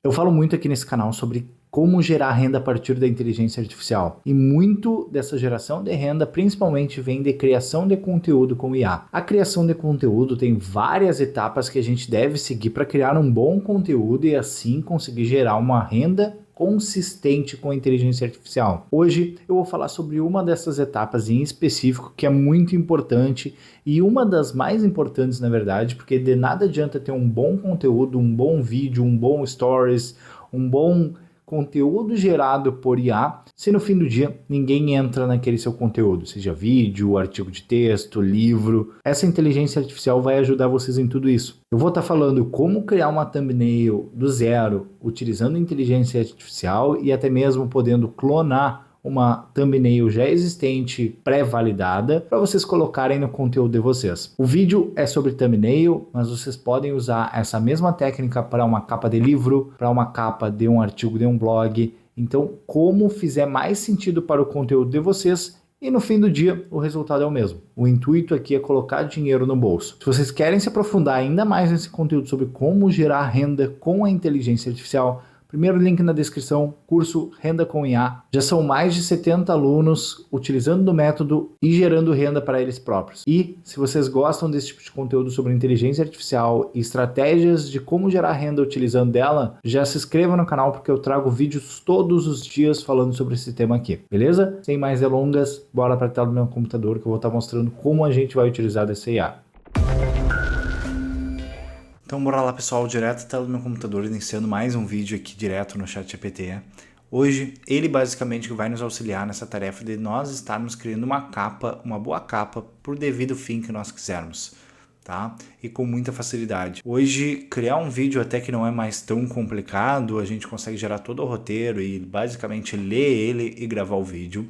Eu falo muito aqui nesse canal sobre como gerar renda a partir da inteligência artificial. E muito dessa geração de renda principalmente vem de criação de conteúdo com IA. A criação de conteúdo tem várias etapas que a gente deve seguir para criar um bom conteúdo e assim conseguir gerar uma renda consistente com a inteligência artificial. Hoje eu vou falar sobre uma dessas etapas em específico que é muito importante e uma das mais importantes na verdade, porque de nada adianta ter um bom conteúdo, um bom vídeo, um bom stories, um bom conteúdo gerado por IA, se no fim do dia ninguém entra naquele seu conteúdo, seja vídeo, artigo de texto, livro. Essa inteligência artificial vai ajudar vocês em tudo isso. Eu vou estar falando como criar uma thumbnail do zero, utilizando inteligência artificial e até mesmo podendo clonar uma thumbnail já existente, pré-validada, para vocês colocarem no conteúdo de vocês. O vídeo é sobre thumbnail, mas vocês podem usar essa mesma técnica para uma capa de livro, para uma capa de um artigo de um blog. Então, como fizer mais sentido para o conteúdo de vocês, e no fim do dia, o resultado é o mesmo. O intuito aqui é colocar dinheiro no bolso. Se vocês querem se aprofundar ainda mais nesse conteúdo sobre como gerar renda com a inteligência artificial, primeiro link na descrição, curso Renda com IA. Já são mais de 70 alunos utilizando o método e gerando renda para eles próprios. E se vocês gostam desse tipo de conteúdo sobre inteligência artificial e estratégias de como gerar renda utilizando dela, já se inscreva no canal porque eu trago vídeos todos os dias falando sobre esse tema aqui, beleza? Sem mais delongas, bora para a tela do meu computador que eu vou estar mostrando como a gente vai utilizar dessa IA. Então bora lá pessoal, direto da tela do meu computador, iniciando mais um vídeo aqui direto no ChatGPT. Hoje ele basicamente vai nos auxiliar nessa tarefa de nós estarmos criando uma capa, uma boa capa, por devido fim que nós quisermos, tá? E com muita facilidade. Hoje criar um vídeo até que não é mais tão complicado, a gente consegue gerar todo o roteiro e basicamente ler ele e gravar o vídeo.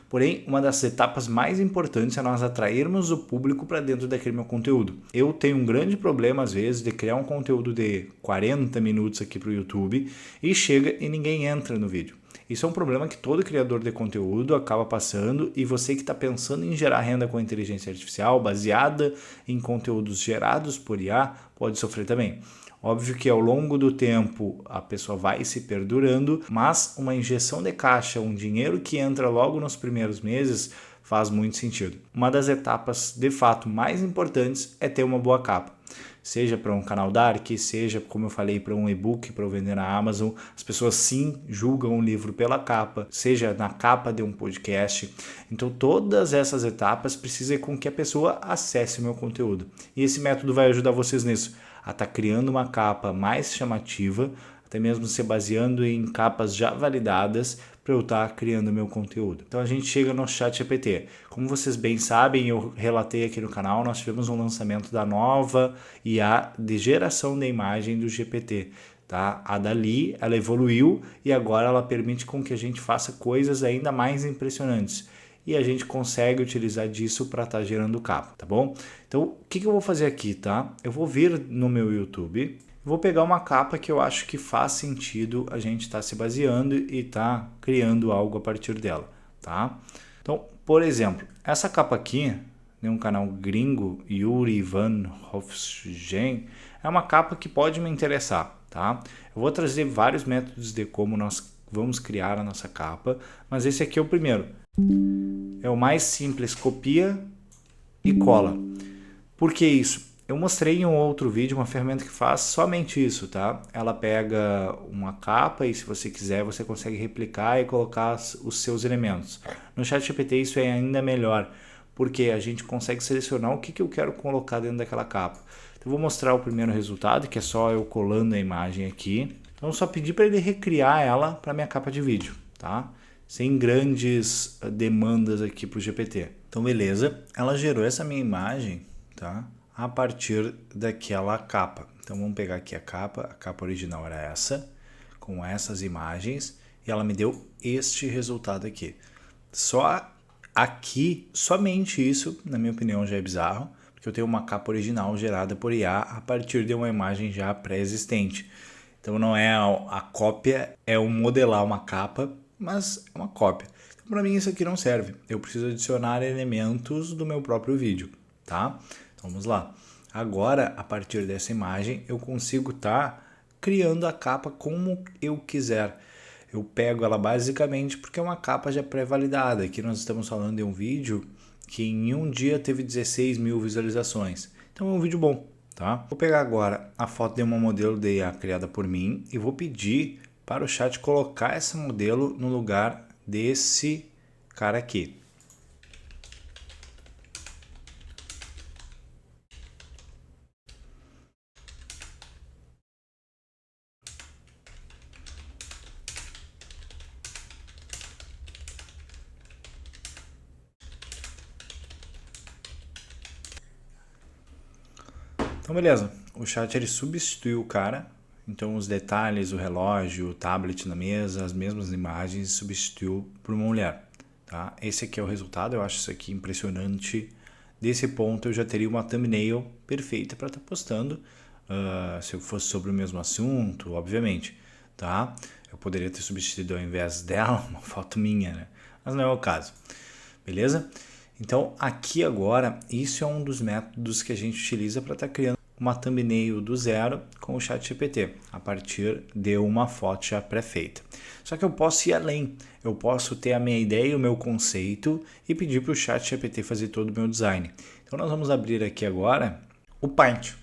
Porém, uma das etapas mais importantes é nós atrairmos o público para dentro daquele meu conteúdo. Eu tenho um grande problema, às vezes, de criar um conteúdo de 40 minutos aqui para o YouTube e chega e ninguém entra no vídeo. Isso é um problema que todo criador de conteúdo acaba passando e você que está pensando em gerar renda com inteligência artificial baseada em conteúdos gerados por IA pode sofrer também. Óbvio que ao longo do tempo a pessoa vai se perdurando, mas uma injeção de caixa, um dinheiro que entra logo nos primeiros meses faz muito sentido. Uma das etapas de fato mais importantes é ter uma boa capa. Seja para um canal Dark, seja, como eu falei, para um e-book para eu vender na Amazon. As pessoas sim julgam o livro pela capa, seja na capa de um podcast. Então todas essas etapas precisam com que a pessoa acesse o meu conteúdo. E esse método vai ajudar vocês nisso, a estar criando uma capa mais chamativa, até mesmo se baseando em capas já validadas para eu estar criando meu conteúdo. Então a gente chega no ChatGPT. Como vocês bem sabem, eu relatei aqui no canal, nós tivemos um lançamento da nova IA de geração de imagem do GPT. Tá? A Dali, ela evoluiu e agora ela permite com que a gente faça coisas ainda mais impressionantes. E a gente consegue utilizar disso para estar gerando capa, tá bom? Então, o que eu vou fazer aqui, tá? Eu vou vir no meu YouTube, vou pegar uma capa que eu acho que faz sentido a gente estar se baseando e estar criando algo a partir dela, tá? Então, por exemplo, essa capa aqui, de um canal gringo, Yuri Van Hofsgen, é uma capa que pode me interessar, tá? Eu vou trazer vários métodos de como nós vamos criar a nossa capa, mas esse aqui é o primeiro. É o mais simples, copia e cola. Por que isso? Eu mostrei em um outro vídeo uma ferramenta que faz somente isso, tá? Ela pega uma capa e se você quiser você consegue replicar e colocar os seus elementos. No ChatGPT isso é ainda melhor, porque a gente consegue selecionar o que eu quero colocar dentro daquela capa. Então eu vou mostrar o primeiro resultado, que é só eu colando a imagem aqui. Então eu só pedi para ele recriar ela para minha capa de vídeo, tá? Sem grandes demandas aqui para o GPT. Então beleza, ela gerou essa minha imagem, tá? A partir daquela capa. Então vamos pegar aqui a capa original era essa, com essas imagens, e ela me deu este resultado aqui. Só aqui, somente isso, na minha opinião, já é bizarro, porque eu tenho uma capa original gerada por IA a partir de uma imagem já pré-existente. Então não é a cópia, é o modelar uma capa, mas é uma cópia. Então para mim isso aqui não serve. Eu preciso adicionar elementos do meu próprio vídeo, tá? Então vamos lá. Agora, a partir dessa imagem, eu consigo estar criando a capa como eu quiser. Eu pego ela basicamente porque é uma capa já pré-validada. Aqui nós estamos falando de um vídeo que em um dia teve 16 mil visualizações. Então é um vídeo bom, tá? Vou pegar agora a foto de uma modelo de IA criada por mim e vou pedir para o chat colocar essa modelo no lugar desse cara aqui. Então beleza, o chat ele substituiu o cara, então os detalhes, o relógio, o tablet na mesa, as mesmas imagens, substituiu por uma mulher, tá? Esse aqui é o resultado, eu acho isso aqui impressionante. Desse ponto eu já teria uma thumbnail perfeita para estar postando, se eu fosse sobre o mesmo assunto, obviamente, tá? Eu poderia ter substituído ao invés dela uma foto minha, né? Mas não é o caso, beleza? Então aqui agora, isso é um dos métodos que a gente utiliza para estar criando uma thumbnail do zero com o ChatGPT, a partir de uma foto já pré-feita. Só que eu posso ir além, eu posso ter a minha ideia, o meu conceito e pedir para o ChatGPT fazer todo o meu design. Então nós vamos abrir aqui agora o Paint,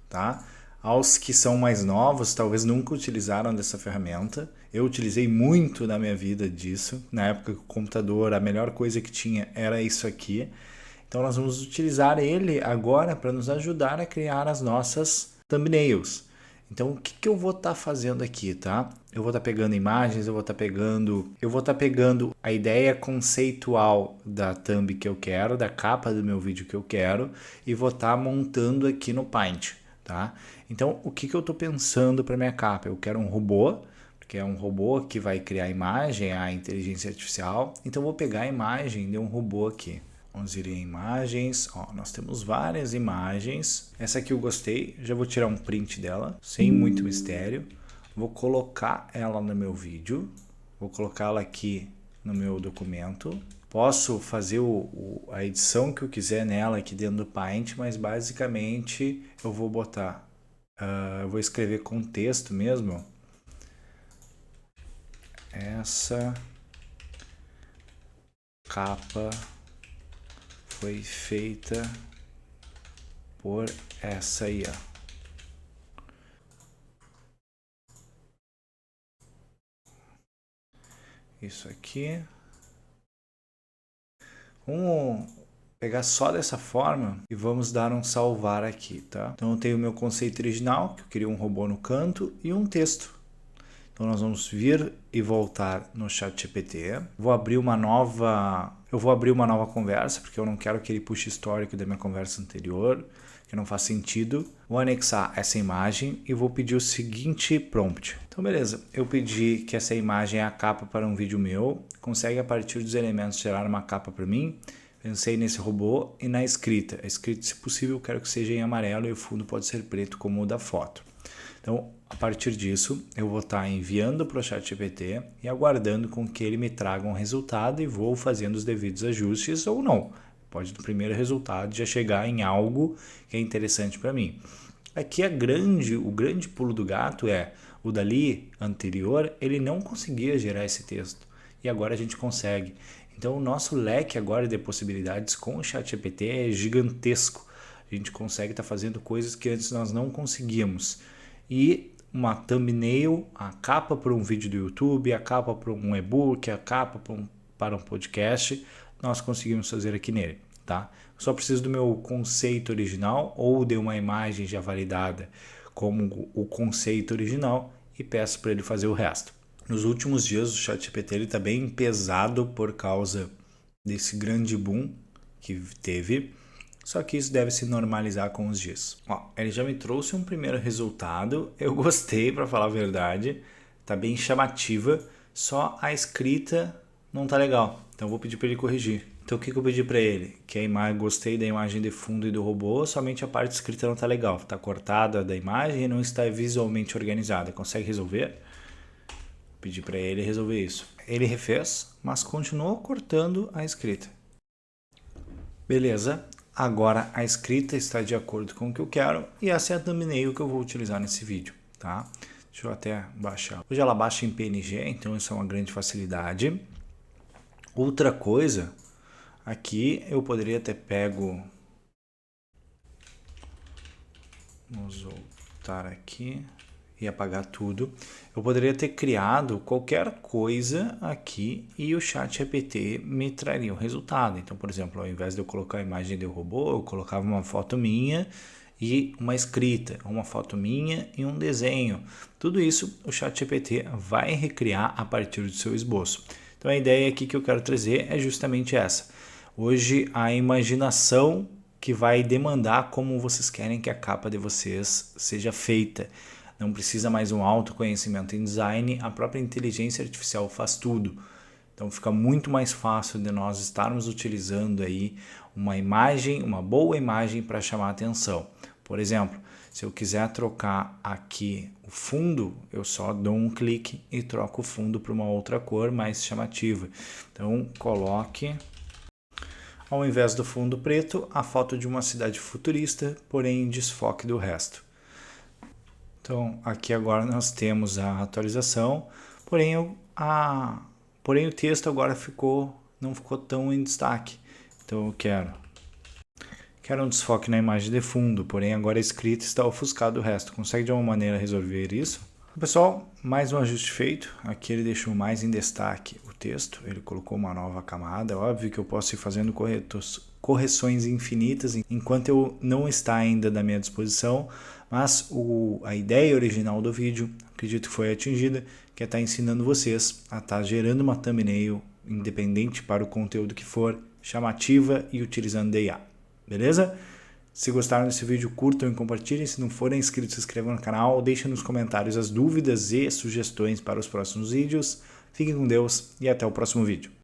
tá? Aos que são mais novos, talvez nunca utilizaram dessa ferramenta. Eu utilizei muito na minha vida disso. Na época que o computador, a melhor coisa que tinha era isso aqui. Então nós vamos utilizar ele agora para nos ajudar a criar as nossas thumbnails. Então o que eu vou estar fazendo aqui, tá? Eu vou estar pegando imagens, eu vou estar pegando a ideia conceitual da thumb que eu quero, da capa do meu vídeo que eu quero e vou estar montando aqui no Paint, tá? Então o que eu estou pensando para minha capa? Eu quero um robô, porque é um robô que vai criar imagem, a inteligência artificial. Então eu vou pegar a imagem de um robô aqui. Vamos ir em imagens, ó, nós temos várias imagens. Essa aqui eu gostei, já vou tirar um print dela, sem muito mistério. Vou colocar ela no meu vídeo, vou colocá-la aqui no meu documento. Posso fazer a edição que eu quiser nela aqui dentro do Paint, mas basicamente eu vou botar, eu vou escrever com texto mesmo. Essa capa foi feita por essa aí, ó. Isso aqui. Vamos pegar só dessa forma e vamos dar um salvar aqui, tá? Então eu tenho o meu conceito original, que eu queria um robô no canto e um texto. Então nós vamos vir e voltar no ChatGPT. Eu vou abrir uma nova conversa, porque eu não quero que ele puxe histórico da minha conversa anterior, que não faz sentido. Vou anexar essa imagem e vou pedir o seguinte prompt. Então beleza, eu pedi que essa imagem é a capa para um vídeo meu, consegue a partir dos elementos gerar uma capa para mim. Pensei nesse robô e na escrita. A escrita, se possível, eu quero que seja em amarelo e o fundo pode ser preto como o da foto. Então, a partir disso, eu vou estar enviando para o ChatGPT e aguardando com que ele me traga um resultado e vou fazendo os devidos ajustes ou não. Pode do primeiro resultado já chegar em algo que é interessante para mim. Aqui o grande pulo do gato é o dali anterior, ele não conseguia gerar esse texto e agora a gente consegue. Então, o nosso leque agora de possibilidades com o ChatGPT é gigantesco. A gente consegue estar fazendo coisas que antes nós não conseguíamos. E uma thumbnail, a capa para um vídeo do YouTube, a capa para um e-book, a capa para um podcast, nós conseguimos fazer aqui nele, tá? Só preciso do meu conceito original ou de uma imagem já validada como o conceito original e peço para ele fazer o resto. Nos últimos dias o ChatGPT está bem pesado por causa desse grande boom que teve. Só que isso deve se normalizar com os dias. Ó, ele já me trouxe um primeiro resultado. Eu gostei, para falar a verdade. Tá bem chamativa. Só a escrita não tá legal. Então eu vou pedir para ele corrigir. Então o que eu pedi para ele? Que a imagem, gostei da imagem de fundo e do robô, somente a parte escrita não tá legal. Tá cortada da imagem e não está visualmente organizada. Consegue resolver? Pedi para ele resolver isso. Ele refez, mas continuou cortando a escrita. Beleza. Agora a escrita está de acordo com o que eu quero e essa é a thumbnail que eu vou utilizar nesse vídeo, tá? Deixa eu até baixar. Hoje ela baixa em PNG, então isso é uma grande facilidade. Outra coisa, aqui eu poderia ter pego... Vamos voltar aqui e apagar tudo. Eu poderia ter criado qualquer coisa aqui e o ChatGPT me traria o resultado. Então, por exemplo, ao invés de eu colocar a imagem do robô, eu colocava uma foto minha e uma escrita, uma foto minha e um desenho. Tudo isso o ChatGPT vai recriar a partir do seu esboço. Então a ideia aqui que eu quero trazer é justamente essa. Hoje a imaginação que vai demandar como vocês querem que a capa de vocês seja feita. Não precisa mais um autoconhecimento em design, a própria inteligência artificial faz tudo. Então fica muito mais fácil de nós estarmos utilizando aí uma imagem, uma boa imagem para chamar a atenção. Por exemplo, se eu quiser trocar aqui o fundo, eu só dou um clique e troco o fundo para uma outra cor mais chamativa. Então coloque, ao invés do fundo preto, a foto de uma cidade futurista, porém em desfoque do resto. Então aqui agora nós temos a atualização, porém o texto agora não ficou tão em destaque. Então eu quero um desfoque na imagem de fundo, porém agora a escrita está ofuscada do resto. Consegue de alguma maneira resolver isso? Pessoal, mais um ajuste feito. Aqui ele deixou mais em destaque o texto, ele colocou uma nova camada. É óbvio que eu posso ir fazendo correções infinitas enquanto eu não está ainda da minha disposição, mas a ideia original do vídeo, acredito que foi atingida, que é estar ensinando vocês a estar gerando uma thumbnail independente para o conteúdo que for, chamativa e utilizando IA. Beleza? Se gostaram desse vídeo, curtam e compartilhem. Se não forem inscritos, se inscrevam no canal. Deixem nos comentários as dúvidas e sugestões para os próximos vídeos. Fiquem com Deus e até o próximo vídeo.